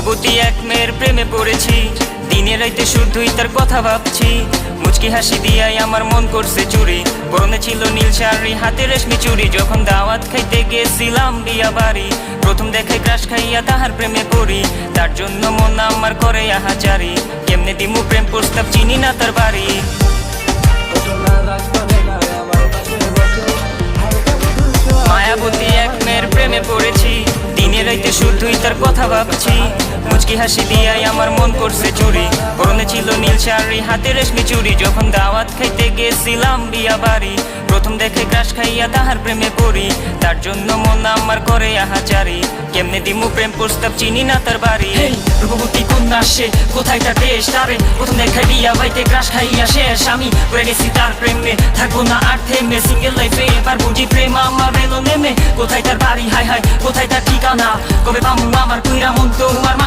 প্রতি এক মেয়ের প্রেমে পড়েছি, দিনে রাইতে শুধুই তার কথা ভাবছি। মুচকি হাসি দিয়াই আমার মন করছে চুরি, পরনে ছিল নীল শাড়ি, হাতে রেশমি চুড়ি। যখন দাওয়াত খাইতে গেছিলাম বিয়া বাড়ি, প্রথম দেখাই ক্রাশ খাইয়া তাহার প্রেমে পড়ি। তার জন্য মন আমার করে আহাজারি, কেমনে দিমু প্রেম প্রস্তাব, চিনি না তার বাড়ি। মায়াবতী এক মেয়ের প্রেমে পড়েছি, দিনে রাইতে শুধুই তার কথা ভাবছি। মুচকি হাসি দিয়াই আমার মন করছে চুরি, পরনে ছিল নীল শাড়ি, হাতে রেশমি চুড়ি। যখন দাওয়াত খাইতে গেছিলাম বিয়া বাড়ি, প্রথম দেখে ক্রাশ খাইয়া তাহার প্রেমে পড়ি। তার জন্য মন আমার করে আহাজারি, কেমনে দিমু প্রেম প্রস্তাব, চিনি না তার বাড়ি। রূপবতী কন্যা সে, কোথায় তার দেশ, তারে প্রথম দেখাই বিয়া বাইতে ক্রাশ খাইয়া শেষ। আমি পড়ে গেছি তার প্রেমে, থাকবো না আর থেমে। সিঙ্গেল লাইফে এবার বুঝি প্রেম আমার এলো নেমে। কোথায় তার বাড়ি, হায় হায় কোথায় তার ঠিকানা, কবে পামু আমার কইরা মন তো আমার।